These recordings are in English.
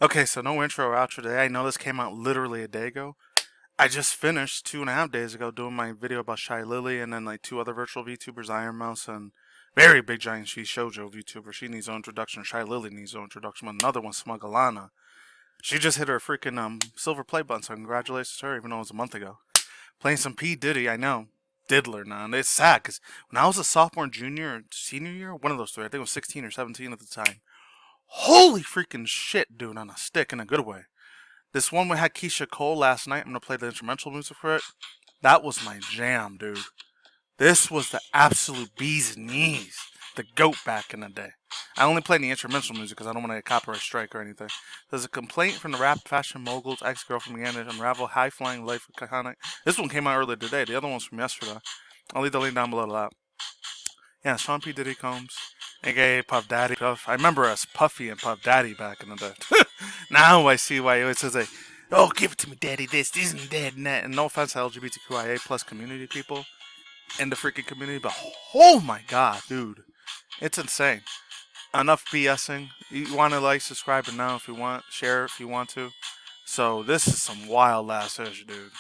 Okay, so no intro or outro today. I know this came out literally a day ago. I just finished 2.5 days ago doing my video about Shy Lily and then like two other virtual VTubers, Iron Mouse and very big giant she shoujo VTuber. She needs no introduction. Shy Lily needs no introduction. Another one, Smugalana. She just hit her freaking silver play button, so congratulations to her, even though it was a month ago. Playing some P.diddy, I know. Diddler now. And it's sad because when I was a sophomore, junior, or senior year, one of those three, I think it was 16 or 17 at the time. Holy freaking shit, dude, on a stick in a good way. This one we had Keisha Cole last night. I'm gonna play the instrumental music for it. That was my jam, dude. This was the absolute bee's knees. The goat back in the day. I only play the instrumental music because I don't want to get copyright strike or anything. There's a complaint from the rap fashion mogul's ex-girlfriend began to unravel high-flying life of Kahana. This one came out earlier today. The other one's from yesterday. I'll leave the link down below to that. Yeah, Sean P. Diddy Combs, aka Puff Daddy. Puff. I remember us Puffy and Puff Daddy back in the day. Now I see why it says like, "Oh, give it to me, Daddy. This isn't dead." And no offense to LGBTQIA plus community people in the freaking community, but oh my god, dude, it's insane. Enough BSing. You want to like, subscribe, and now if you want, share if you want to. So this is some wild ass ish, dude.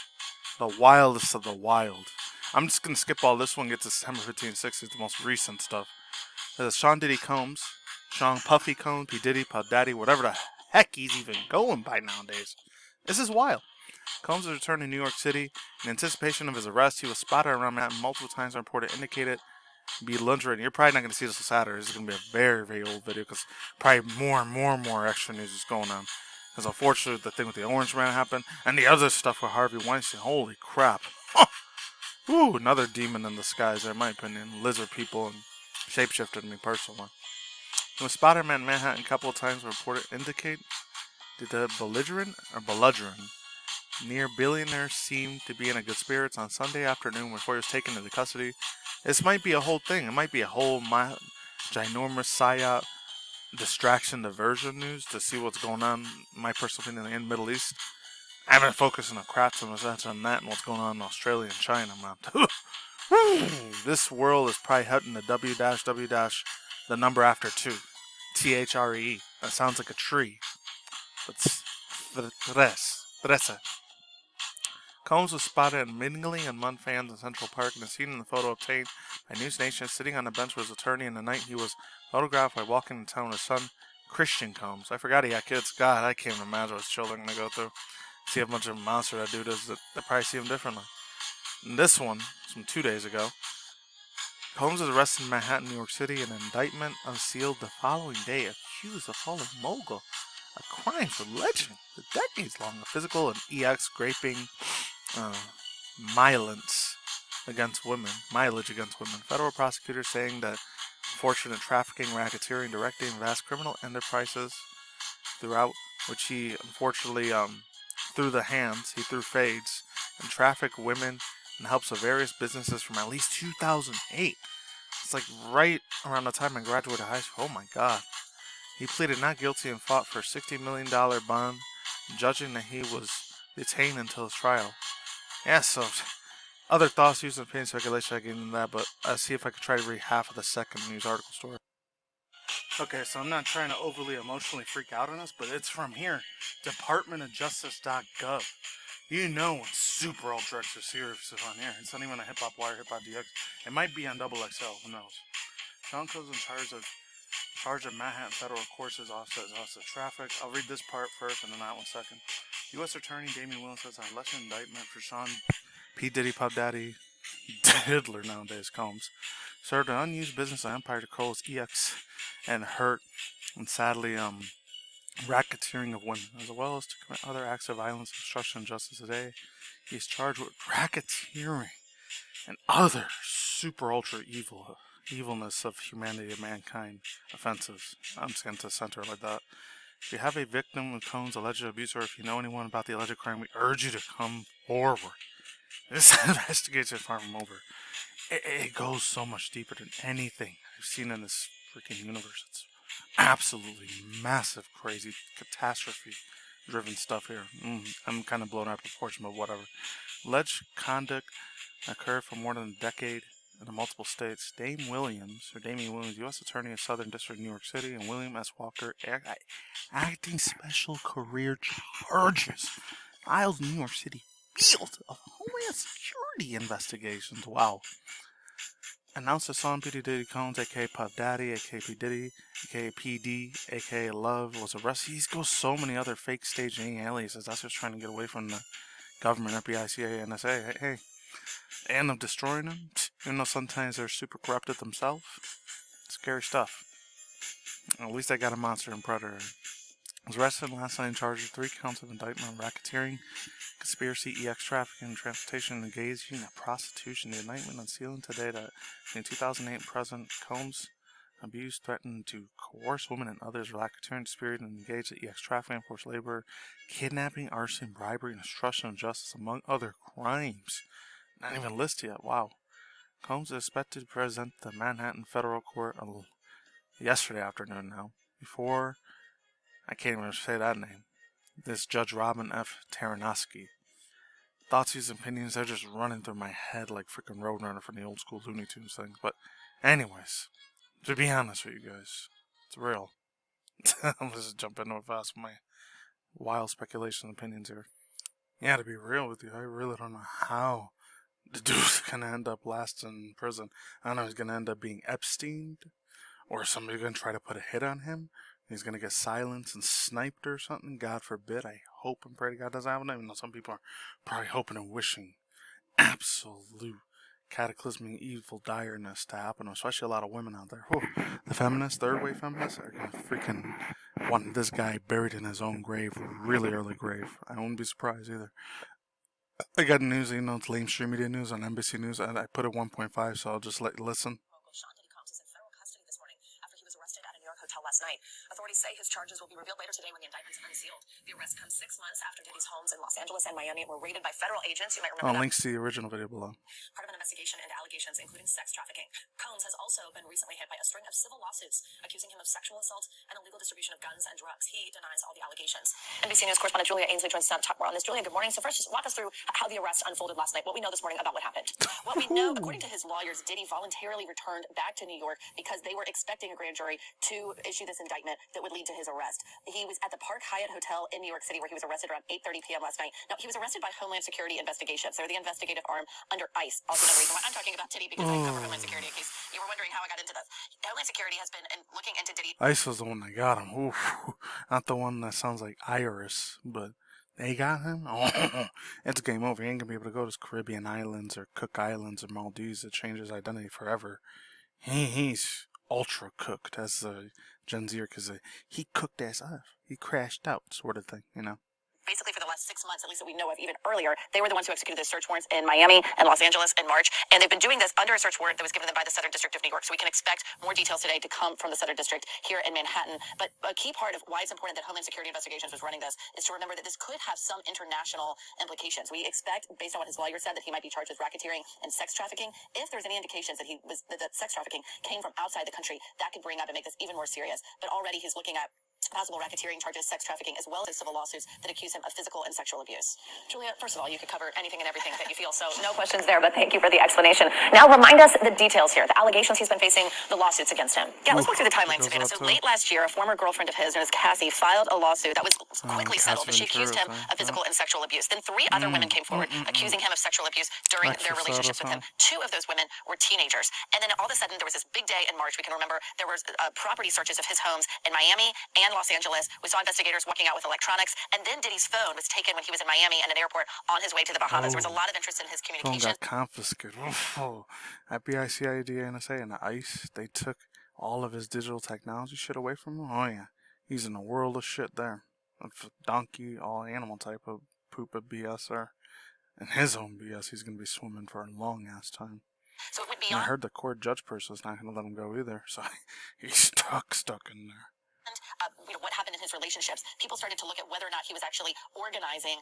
The wildest of the wild. I'm just gonna skip all this one. Get to September 15th, 60th, the most recent stuff. There's Sean Diddy Combs, Sean Puffy Combs, P Diddy, Puff Daddy, whatever the heck he's even going by nowadays. This is wild. Combs has returned to New York City. In anticipation of his arrest, he was spotted around Manhattan multiple times and reported indicated be belligerent. You're probably not going to see this on Saturday. This is going to be a very, very old video because probably more extra news is going on. Because unfortunately, the thing with the Orange Man happened, and the other stuff with Harvey Weinstein. Holy crap! Ooh, another demon in disguise, in my opinion. Lizard people and shapeshifted me personally. He was spotted in Manhattan a couple of times. Reported indicate did the belligerent near billionaire seemed to be in a good spirits on Sunday afternoon before he was taken into custody. This might be a whole thing. It might be a whole ginormous psyop distraction diversion news to see what's going on, my personal opinion, in the Middle East. I haven't focused on a crap so much on that and what's going on in Australia and China, man. This world is probably hitting the W the number after 2. THRE. That sounds like a tree. It's Trece. Combs was spotted mingling among fans in Central Park and is seen in the photo obtained by News Nation sitting on a bench with his attorney. In the night he was photographed by walking in town with his son, Christian Combs. I forgot he had kids. God, I can't even imagine what his children are going to go through. See how much of a monster that dude is. They probably see him differently. And this one, from 2 days ago, Combs was arrested in Manhattan, New York City. An indictment unsealed the following day, accused of Harlem mogul, a crime for alleging the decades-long physical and EX raping violence mileage against women. Federal prosecutors saying that fortunate trafficking, racketeering, directing vast criminal enterprises throughout which he unfortunately through the hands, he threw fades and trafficked women and helps of various businesses from at least 2008. It's like right around the time I graduated high school. Oh my god. He pleaded not guilty and fought for a $60 million bond, judging that he was detained until his trial. Yeah, so other thoughts, views, and opinions, speculation, I get into that, but I'll see if I could try to read half of the second news article story. Okay, so I'm not trying to overly emotionally freak out on this, but it's from here, departmentofjustice.gov. You know when super ultra extra serious is on here. It's not even a hip hop wire, hip hop DX. It might be on double XL, who knows? Sean Combs in charge of Manhattan Federal Court's Office of Traffic. I'll read this part first and then that one second. U.S. Attorney Damian Williams says an alleged indictment for Sean P. Diddy Puff Daddy Diddler nowadays Combs served an unused business on Empire to Cole's EX and hurt and sadly racketeering of women, as well as to commit other acts of violence, obstruction of justice today. He is charged with racketeering and other super ultra evilness of humanity and mankind offenses. I'm just going to center it like that. If you have a victim of Combs' alleged abuse, or if you know anyone about the alleged crime, we urge you to come forward. This investigation is far from over. It goes so much deeper than anything I've seen in this freaking universe. It's absolutely massive, crazy, catastrophe-driven stuff here. I'm kind of blown out of proportion, but whatever. Alleged conduct occurred for more than a decade in multiple states. Dame Williams, or Damien Williams, U.S. Attorney of Southern District, New York City, and William S. Walker, acting special career charges, files New York City field of Homeland Security investigations. Wow. Announced his son Diddy Combs, aka Puff Daddy, aka P.diddy, aka P.D, aka Love, was arrested. He goes so many other fake stage name aliases. That's just trying to get away from the government, FBI, CIA, NSA. Hey. They end up destroying them, even though sometimes they're super corrupted themselves. Scary stuff. At least I got a monster and predator. Was arrested last night and charged with 3 counts of indictment, racketeering, conspiracy, EX trafficking, transportation, engaging in prostitution. The indictment unsealing today that in 2008, President Combs abused, threatened to coerce women and others, racketeering, conspiracy, and engaged in EX trafficking, forced labor, kidnapping, arson, bribery, and obstruction of justice, among other crimes. Not even listed yet. Wow. Combs is expected to present the Manhattan Federal Court yesterday afternoon now. Before, I can't even say that name. This Judge Robin F. Taranowski. Thoughts, views, opinions, they're just running through my head like freaking Roadrunner from the old school Looney Tunes things. But, anyways, to be honest with you guys, it's real. Let's just jump into it fast with my wild speculation opinions here. Yeah, to be real with you, I really don't know how the dude's gonna end up last in prison. I don't know, he's gonna end up being Epsteined, or somebody's gonna try to put a hit on him. He's gonna get silenced and sniped or something. God forbid. I hope and pray to God doesn't happen. Even though some people are probably hoping and wishing absolute cataclysmic evil direness to happen, especially a lot of women out there. Whew. The feminists, third wave feminists, are gonna freaking want this guy buried in his own grave, really early grave. I wouldn't be surprised either. I got news, it's mainstream media news on NBC News, and I put it 1.5, so I'll just let you listen. Diddy Combs is in federal custody this morning after he was arrested at a New York hotel last night. Authorities say his charges will be revealed later today when the indictment's unsealed. The arrest comes 6 months after Diddy's homes in Los Angeles and Miami were raided by federal agents. You might remember links to the original video below. Part of an investigation into allegations including sex trafficking. Combs has also been recently hit by a string of civil lawsuits accusing him of sexual assault and illegal distribution of guns and drugs. He denies all the allegations. NBC News correspondent Julia Ainsley joins us now to talk more on this. Julia, good morning. So first, just walk us through how the arrest unfolded last night, what we know this morning about what happened. What we know, according to his lawyers, Diddy voluntarily returned back to New York because they were expecting a grand jury to issue this indictment that would lead to his arrest. He was at the Park Hyatt Hotel in New York City where he was arrested around 8:30 p.m. last night. Now, he was arrested by Homeland Security Investigations. They're the investigative arm under ICE. Also, the reason why I'm talking about Diddy because I cover Homeland Security in case you were wondering how I got into this. Homeland Security has been looking into Diddy. ICE was the one that got him. Oof. Not the one that sounds like Iris, but they got him? Oh, it's game over. He ain't gonna be able to go to Caribbean islands or Cook Islands or Maldives to change his identity forever. He's ultra cooked, as Gen Zer, because he cooked as up. He crashed out, sort of thing, Basically, for the last 6 months, at least that we know of, even earlier, they were the ones who executed the search warrants in Miami and Los Angeles in March. And they've been doing this under a search warrant that was given them by the Southern District of New York. So we can expect more details today to come from the Southern District here in Manhattan. But a key part of why it's important that Homeland Security Investigations was running this is to remember that this could have some international implications. We expect, based on what his lawyer said, that he might be charged with racketeering and sex trafficking. If there's any indications that that sex trafficking came from outside the country, that could bring up and make this even more serious. But already he's looking at possible racketeering charges, sex trafficking, as well as civil lawsuits that accuse him of physical and sexual abuse. Julia, first of all, you could cover anything and everything that you feel, so no questions there, but thank you for the explanation. Now remind us the details here, the allegations he's been facing, the lawsuits against him. Yeah, let's walk through the timeline, Sabrina. So late last year, a former girlfriend of his, known as Cassie, filed a lawsuit that was quickly settled, but she accused him of physical and sexual abuse. Then 3 other women came forward accusing him of sexual abuse during their relationships with him. 2 of those women were teenagers. And then all of a sudden, there was this big day in March. We can remember there was property searches of his homes in Miami and Los Angeles. We saw investigators walking out with electronics, and then Diddy's phone was taken when he was in Miami and an airport on his way to the Bahamas. There was a lot of interest in his communication. Phone got confiscated. FBI, CIA, NSA, and the ICE, they took all of his digital technology shit away from him. Oh yeah, he's in a world of shit there. A donkey, all animal type of poop of BS there. And his own BS, he's gonna be swimming for a long ass time. So it would be I heard the court judge person's not gonna let him go either, so he's stuck in there. What happened in his relationships, people started to look at whether or not he was actually organizing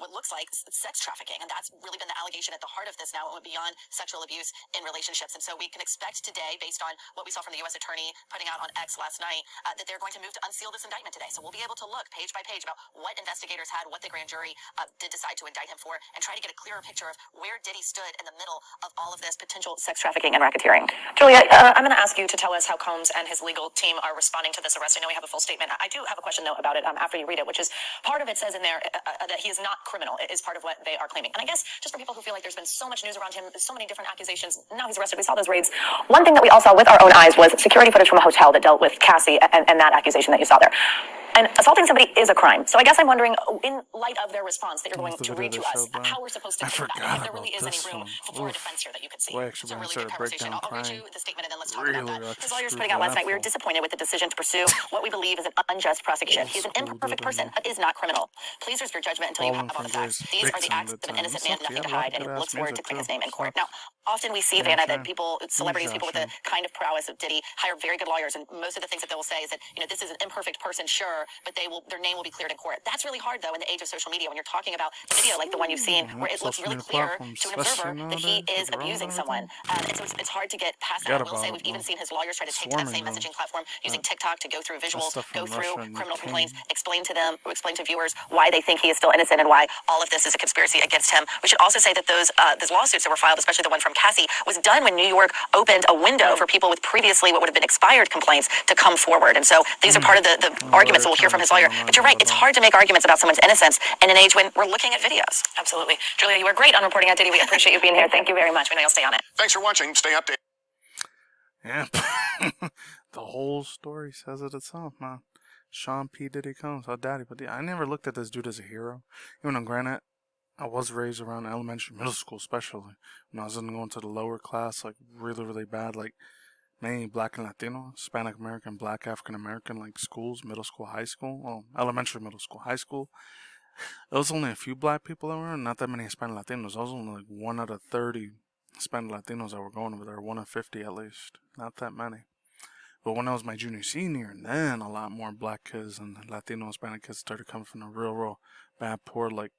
what looks like sex trafficking. And that's really been the allegation at the heart of this now. It went beyond sexual abuse in relationships. And so we can expect today, based on what we saw from the U.S. Attorney putting out on X last night, that they're going to move to unseal this indictment today. So we'll be able to look page by page about what investigators had, what the grand jury did decide to indict him for, and try to get a clearer picture of where Diddy stood in the middle of all of this potential sex trafficking and racketeering. Julia, I'm going to ask you to tell us how Combs and his legal team are responding to this arrest. I know we have a full statement. I do have a question, though, about it after you read it, which is part of it says in there that he is not criminal. It is part of what they are claiming. And I guess just for people who feel like there's been so much news around him, so many different accusations, now he's arrested. We saw those raids. One thing that we all saw with our own eyes was security footage from a hotel that dealt with Cassie and that accusation that you saw there. And assaulting somebody is a crime. So I guess I'm wondering, in light of their response that you're going to read to us, how we're supposed to take that. If there really is any room for a defense here that you could see. It's a really good conversation. I'll read you the statement and then let's talk about that. His lawyers putting out last night, we were disappointed with the decision to pursue what we believe is an unjust prosecution. He's an imperfect person, but is not criminal. Please reserve your judgment until you have all the facts. These are the acts of an innocent man, nothing to hide, and he looks forward to clearing his name in court. Now, often we see, Vanna, that people, celebrities, people with the kind of prowess of Diddy, hire very good lawyers, and most of the things that they will say is that, this is an imperfect person, sure, but their name will be cleared in court. That's really hard, though, in the age of social media, when you're talking about a video like the one you've seen, where it looks really clear to an observer that he is abusing someone. And so it's hard to get past that. I will say we've even seen his lawyers try to take to that same messaging platform using TikTok to go through visuals, go through criminal complaints, explain to viewers why they think he is still innocent and why all of this is a conspiracy against him. We should also say that those lawsuits that were filed, especially the one from Cassie, was done when New York opened a window for people with previously what would have been expired complaints to come forward. And so these are part of the arguments that we'll hear from his lawyer. But you're right, it's hard to make arguments about someone's innocence in an age when we're looking at videos. Absolutely. Julia, you were great on reporting on Diddy. We appreciate you being here. Thank you very much. We know you'll stay on it. Thanks for watching. Stay updated. Yeah. The whole story says it itself, man. Sean P. Diddy Combs, how daddy. But I never looked at this dude as a hero. Even though, granted, I was raised around elementary, middle school especially. When I was going to the lower class, like really, really bad, like mainly black and Latino, Hispanic American, black African American, like schools, middle school, high school, well, elementary, middle school, high school. There was only a few black people that were, not that many Hispanic Latinos. There was only like 1 out of 30 Hispanic Latinos that were going over there, 1 out of 50 at least. Not that many. But when I was my junior, senior, and then a lot more black kids and Latino, Hispanic kids started coming from the real bad, poor, like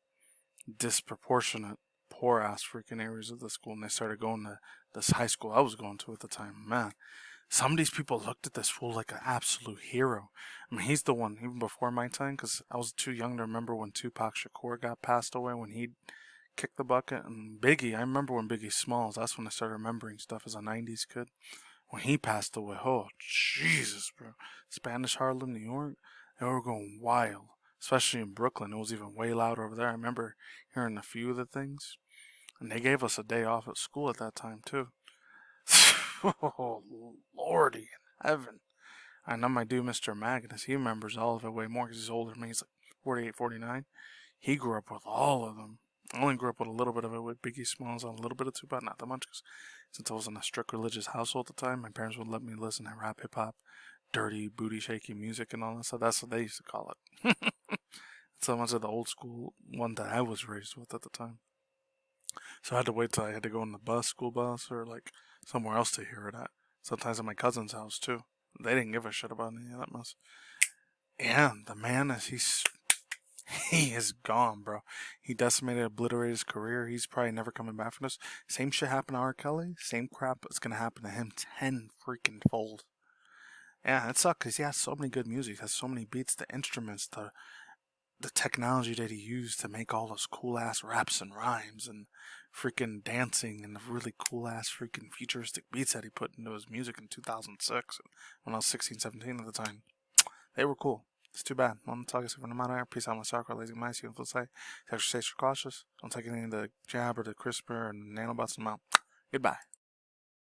disproportionate, poor ass freaking areas of the school, and they started going to this high school I was going to at the time. Man, some of these people looked at this fool like an absolute hero. I mean, he's the one, even before my time, because I was too young to remember when Tupac Shakur got passed away, when he kicked the bucket. And Biggie, I remember when Biggie Smalls, that's when I started remembering stuff as a 90s kid. When he passed away, oh, Jesus, bro. Spanish Harlem, New York, they were going wild. Especially in Brooklyn, it was even way louder over there. I remember hearing a few of the things. And they gave us a day off at school at that time, too. Oh, Lordy in heaven. I know my dude, Mr. Magnus, he remembers all of it way more because he's older than me. He's like 48, 49. He grew up with all of them. I only grew up with a little bit of it with Biggie Smalls and a little bit of Tupac, not that much, because since I was in a strict religious household at the time, my parents would let me listen to rap, hip-hop, dirty, booty-shaking music and all that stuff. That's what they used to call it. So much of the old school one that I was raised with at the time. So I had to wait till I had to go on the school bus, or like somewhere else to hear it at. Sometimes at my cousin's house too. They didn't give a shit about any of that mess. And the man he is gone, bro. He decimated, obliterated his career. He's probably never coming back from this. Same shit happened to R. Kelly. Same crap is gonna happen to him 10 freaking fold. Yeah, it sucks because he has so many good music. He has so many beats, the instruments, the technology that he used to make all those cool ass raps and rhymes and freaking dancing and the really cool ass freaking futuristic beats that he put into his music in 2006 when I was 16, 17 at the time. They were cool. It's too bad. I'm talking to someone out here. Peace out, my soccer, lazy mice. You know say. Extra cautious. Don't take any of the jab or the CRISPR and nanobots in them out. Goodbye.